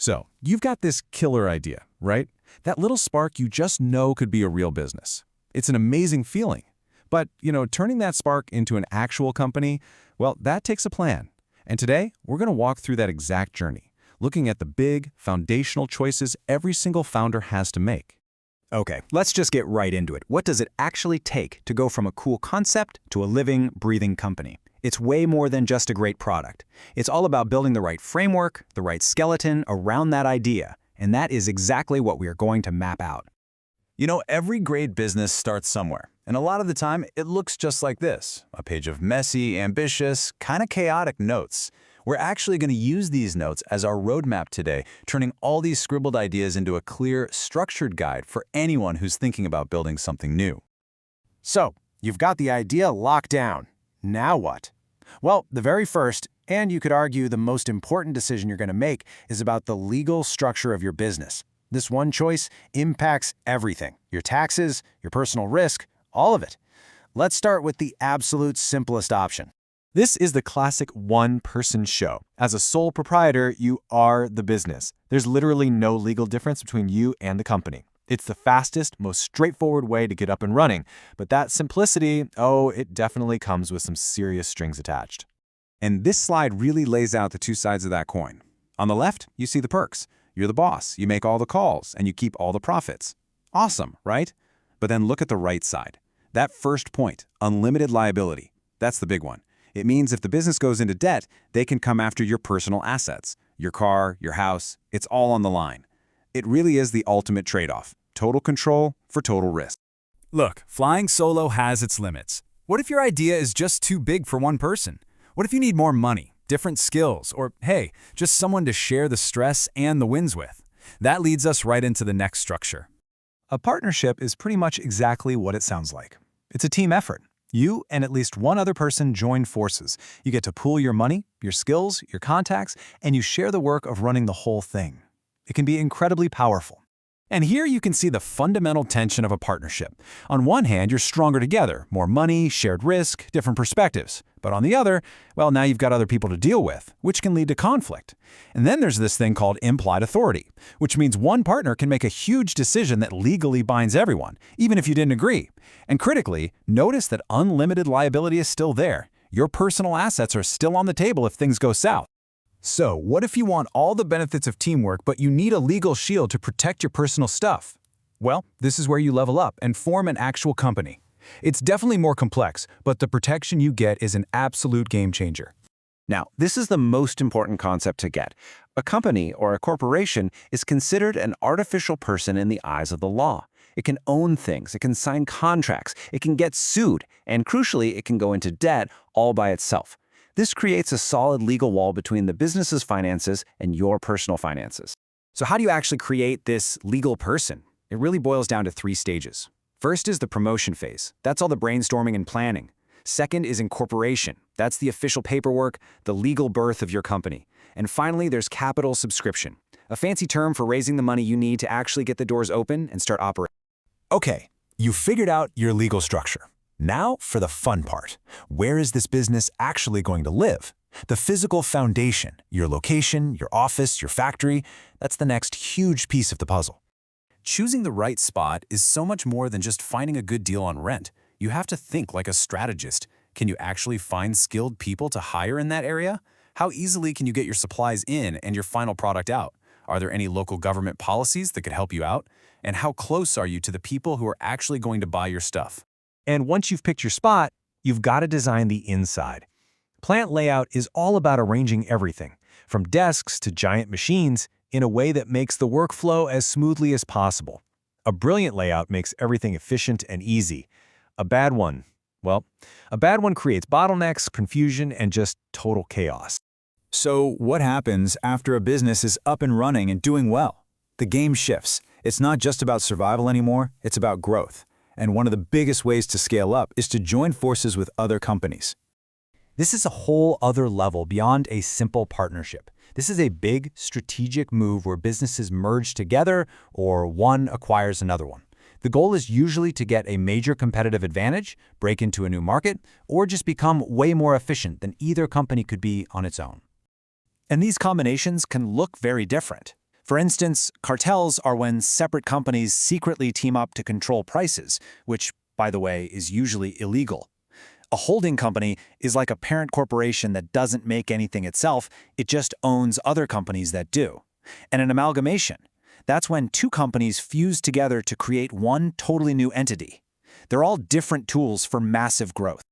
So, you've got this killer idea, right? That little spark you just know could be a real business. It's an amazing feeling. But, turning that spark into an actual company, well, that takes a plan. And today, we're going to walk through that exact journey, looking at the big, foundational choices every single founder has to make. Okay, let's just get right into it. What does it actually take to go from a cool concept to a living, breathing company? It's way more than just a great product. It's all about building the right framework, the right skeleton around that idea, and that is exactly what we are going to map out. Every great business starts somewhere, and a lot of the time it looks just like this, a page of messy, ambitious, kind of chaotic notes. We're actually going to use these notes as our roadmap today, turning all these scribbled ideas into a clear, structured guide for anyone who's thinking about building something new. So, you've got the idea locked down. Now what? Well, the very first, and you could argue the most important decision you're going to make is about the legal structure of your business. This one choice impacts everything: your taxes, your personal risk, all of it. Let's start with the absolute simplest option. This is the classic one-person show. As a sole proprietor, you are the business. There's literally no legal difference between you and the company. It's the fastest, most straightforward way to get up and running. But that simplicity, it definitely comes with some serious strings attached. And this slide really lays out the two sides of that coin. On the left, you see the perks. You're the boss, you make all the calls, and you keep all the profits. Awesome, right? But then look at the right side. That first point, unlimited liability. That's the big one. It means if the business goes into debt, they can come after your personal assets. Your car, your house, it's all on the line. It really is the ultimate trade-off. Total control for total risk. Look, flying solo has its limits. What if your idea is just too big for one person? What if you need more money, different skills, or hey, just someone to share the stress and the wins with? That leads us right into the next structure. A partnership is pretty much exactly what it sounds like. It's a team effort. You and at least one other person join forces. You get to pool your money, your skills, your contacts, and you share the work of running the whole thing. It can be incredibly powerful. And here you can see the fundamental tension of a partnership. On one hand, you're stronger together, more money, shared risk, different perspectives. But on the other, well, now you've got other people to deal with, which can lead to conflict. And then there's this thing called implied authority, which means one partner can make a huge decision that legally binds everyone, even if you didn't agree. And critically, notice that unlimited liability is still there. Your personal assets are still on the table if things go south. So, what if you want all the benefits of teamwork, but you need a legal shield to protect your personal stuff? Well, this is where you level up and form an actual company. It's definitely more complex, but the protection you get is an absolute game changer. Now, this is the most important concept to get. A company or a corporation is considered an artificial person in the eyes of the law. It can own things, it can sign contracts, it can get sued, and crucially, it can go into debt all by itself. This creates a solid legal wall between the business's finances and your personal finances. So how do you actually create this legal person? It really boils down to 3 stages. First is the promotion phase. That's all the brainstorming and planning. Second is incorporation. That's the official paperwork, the legal birth of your company. And finally, there's capital subscription, a fancy term for raising the money you need to actually get the doors open and start operating. Okay, you figured out your legal structure. Now for the fun part. Where is this business actually going to live? The physical foundation, your location, your office, your factory, that's the next huge piece of the puzzle. Choosing the right spot is so much more than just finding a good deal on rent. You have to think like a strategist. Can you actually find skilled people to hire in that area? How easily can you get your supplies in and your final product out? Are there any local government policies that could help you out? And how close are you to the people who are actually going to buy your stuff? And once you've picked your spot, you've got to design the inside. Plant layout is all about arranging everything, from desks to giant machines, in a way that makes the workflow as smoothly as possible. A brilliant layout makes everything efficient and easy. A bad one creates bottlenecks, confusion, and just total chaos. So what happens after a business is up and running and doing well? The game shifts. It's not just about survival anymore, it's about growth. And one of the biggest ways to scale up is to join forces with other companies. This is a whole other level beyond a simple partnership. This is a big strategic move where businesses merge together or one acquires another one. The goal is usually to get a major competitive advantage, break into a new market, or just become way more efficient than either company could be on its own. And these combinations can look very different. For instance, cartels are when separate companies secretly team up to control prices, which, by the way, is usually illegal. A holding company is like a parent corporation that doesn't make anything itself, it just owns other companies that do. And an amalgamation, that's when two companies fuse together to create one totally new entity. They're all different tools for massive growth.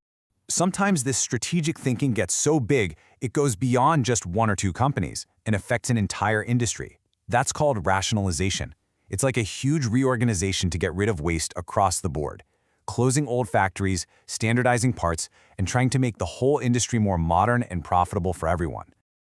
Sometimes this strategic thinking gets so big, it goes beyond just one or two companies and affects an entire industry. That's called rationalization. It's like a huge reorganization to get rid of waste across the board. Closing old factories, standardizing parts, and trying to make the whole industry more modern and profitable for everyone.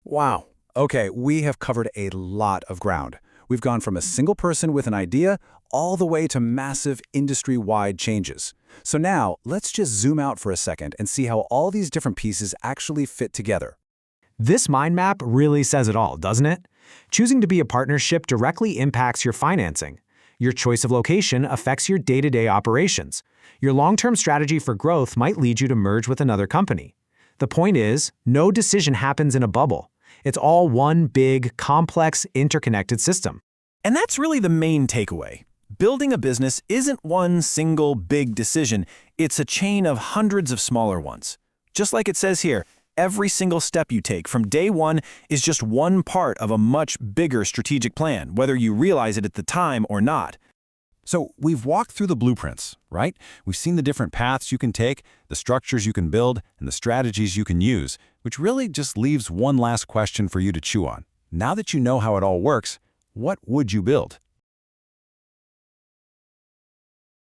Wow. Okay, we have covered a lot of ground. We've gone from a single person with an idea all the way to massive industry-wide changes. So now, let's just zoom out for a second and see how all these different pieces actually fit together. This mind map really says it all, doesn't it? Choosing to be a partnership directly impacts your financing. Your choice of location affects your day-to-day operations. Your long-term strategy for growth might lead you to merge with another company. The point is, no decision happens in a bubble. It's all one big, complex, interconnected system. And that's really the main takeaway. Building a business isn't one single big decision, it's a chain of hundreds of smaller ones. Just like it says here, every single step you take from day one is just one part of a much bigger strategic plan, whether you realize it at the time or not. So we've walked through the blueprints, right? We've seen the different paths you can take, the structures you can build, and the strategies you can use, which really just leaves one last question for you to chew on. Now that you know how it all works, what would you build?